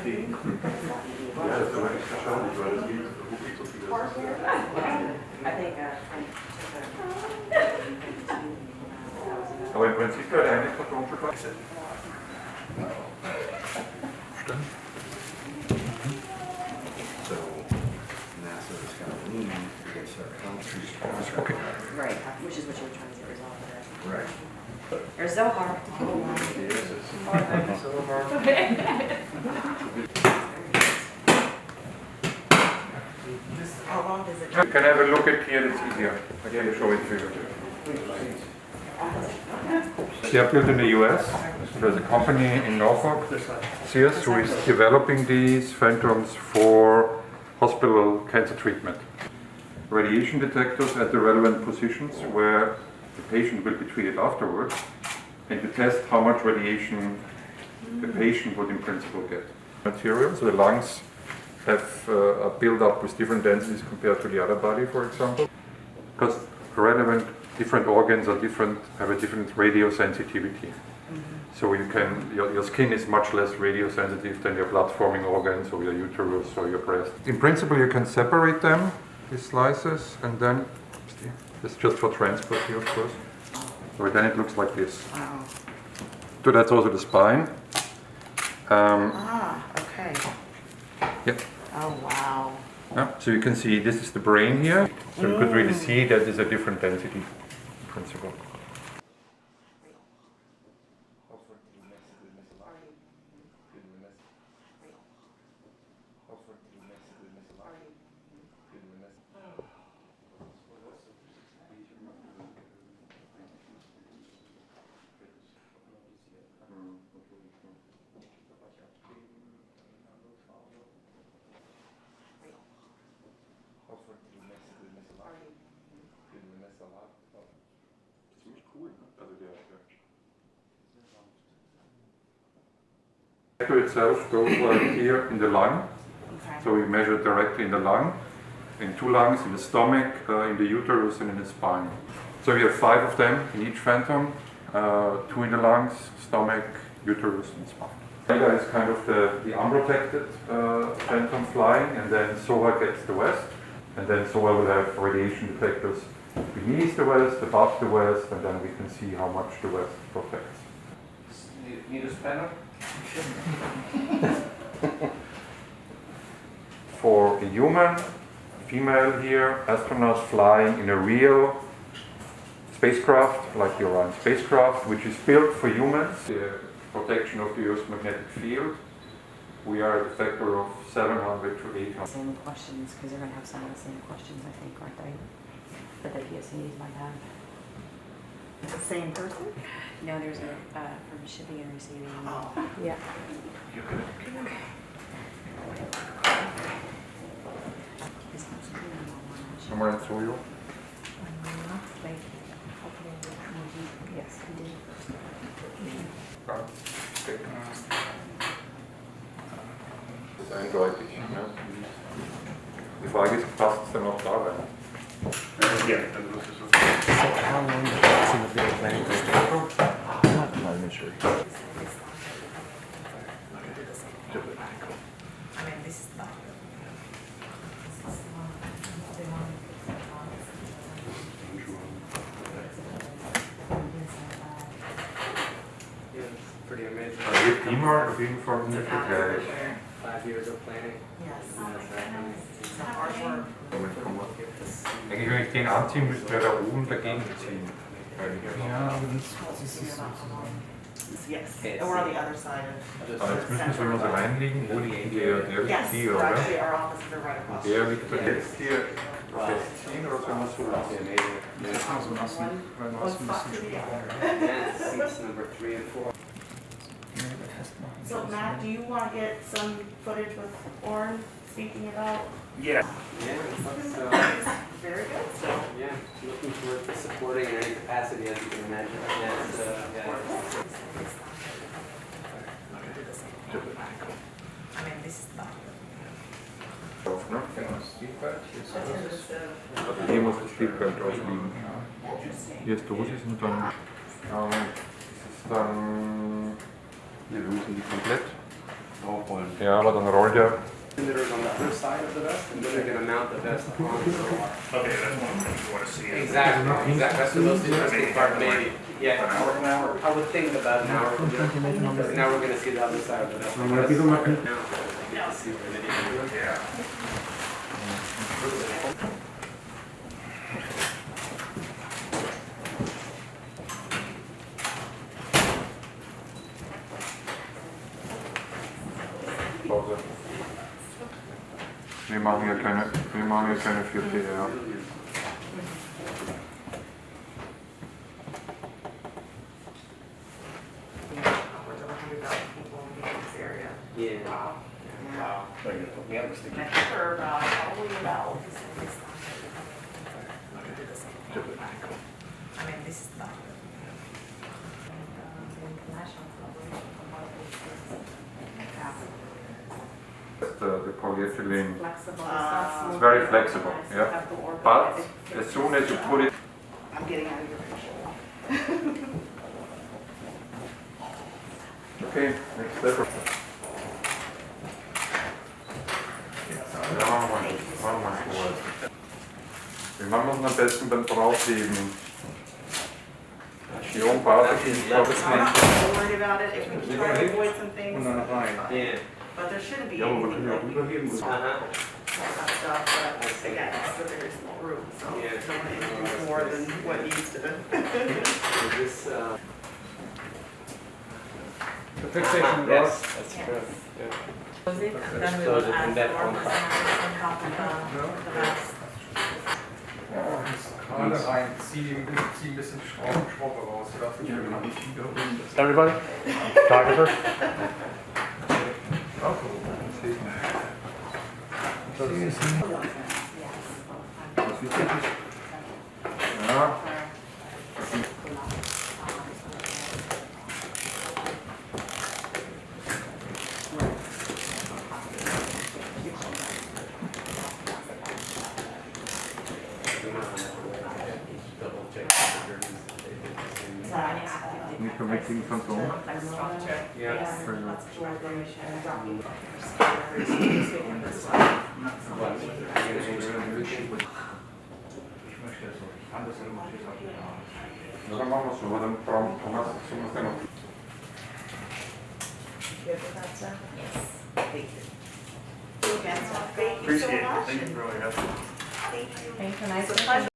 Ja, das kann man echt erstaunlich, weil das geht wirklich so viel. Aber im Prinzip wäre der eigentlich Photonenschutz. Stimmt. So NASA is kind of leaning against our country. Okay. Right, which is what you were trying to get resolved there. Right. Or Zohar. Yes, it's so How long does it You can have a look at here, it's easier. I can show it to you. They are built in the US. There's a company in Norfolk, Sears, who is developing these phantoms for hospital cancer treatment. Radiation detectors at the relevant positions where the patient will be treated afterwards, and to test how much radiation the patient would in principle get. Materials, the lungs have a build-up with different densities compared to the other body, for example, because relevant different organs are different, have a different radio sensitivity. So you can, your skin is much less radio sensitive than your blood-forming organs or your uterus or your breast. In principle, you can separate them, these slices, and then, it's just for transport here, of course. So then it looks like this. Wow. So that's also the spine. Okay. Yep. Oh, wow. Yeah, so you can see this is the brain here. So you could really see that is a different density principle. The detector itself goes like here in the lung, so we measure directly in the lung, in two lungs, in the stomach, in the uterus and in the spine. So we have 5 of them in each phantom, 2 in the lungs, stomach, uterus and spine. Vega is kind of the unprotected phantom flying, and then SOHA gets the west, and then SOHA will have radiation detectors beneath the west, above the west, and then we can see how much the west protects. Need a spanner? For a human, female here, astronauts flying in a real spacecraft, like the Orion spacecraft, which is built for humans, the protection of the Earth's magnetic field, we are at a factor of 700 to 800. Same questions, because they're going to have some of the same questions, I think, aren't they? That the PSAs might have. The same person? No, there's a from shipping and receiving. Oh. Yeah. Somewhere in Soyo? Yes, he did. Okay. Das ist eindeutig. Ne? Die Frage ist, passt es denn auch da rein? Ja, dann wirst du so. How long does it seem to be planning to stay? I'm not entirely sure. Pretty amazing. Hier prima auf jeden Fall nicht vergleich. 5 years of planning. Eigentlich, wenn ich den anziehen müsste, wäre da oben dagegen ziehen. Ja, aber das ist so. Yes, and we're on the other side of. Aber jetzt müssen wir so reinlegen, wo liegt der Yes, hier, we're oder? actually, our offices are right across. Der liegt da jetzt hier festziehen oder sollen wir es so lassen? Das kann man so lassen, weil du hast ein bisschen Seats number 3 and 4. So Matt, do you want to get some footage with Orrin speaking about? Yeah. Yeah, so, Very good. so yeah, looking forward to supporting in any capacity, as you can imagine. Yes, yeah. I mean, this is not. Auf, ne? Also hier muss das Spielfeld ausliegen. Hier ist Dosis und dann das ist dann, wir lösen die komplett aufrollen. Ja, aber dann rollt er. Emitters on the other side of the vest, and then they're gonna mount the vest on the Okay, that's one thing you want to see. Exactly, that's the most interesting part, maybe. Yeah, I would think about an hour from now, because now we're gonna see the other side of the vest. Now, we get to see where they do. Yeah. Pause. Wir machen hier keine 4T, ja. Upwards of 100,000 people in this area. Yeah. Wow. Wow. And I think there are about, probably about, I mean, this is not. International The polyethylene, Flexible. it's very flexible, yeah. But as soon as you put it, I'm getting out of your picture. okay, next step. Ja, machen wir vor. Wie machen wir es am besten beim Draufheben? Die Ohnbarte, I'm not worried about it, if we can try to avoid some things, Yeah. but there shouldn't be Ja, aber anything that we can use Uh-huh. all that stuff, but again, it's a very small room, so Yeah. don't want to introduce more than what needs to be. Is this, The fixation yes, rod. that's true. Yeah. Close it, and then we Close will it and add then more on on top. top of the vest. Gerade rein, zieh ein bisschen Schraube raus. Everybody? Photographer? ja, Double check the journeys. nicht verwechseln Phantom. Yeah. Ja, dann machen wir es so, aber dann brauchen wir Thomas so noch. Good with that stuff? Yes. Thank you. Again, so thank you so much. Thank you for really helping. Thank you. Thank you, nice It's a to meet you. pleasure.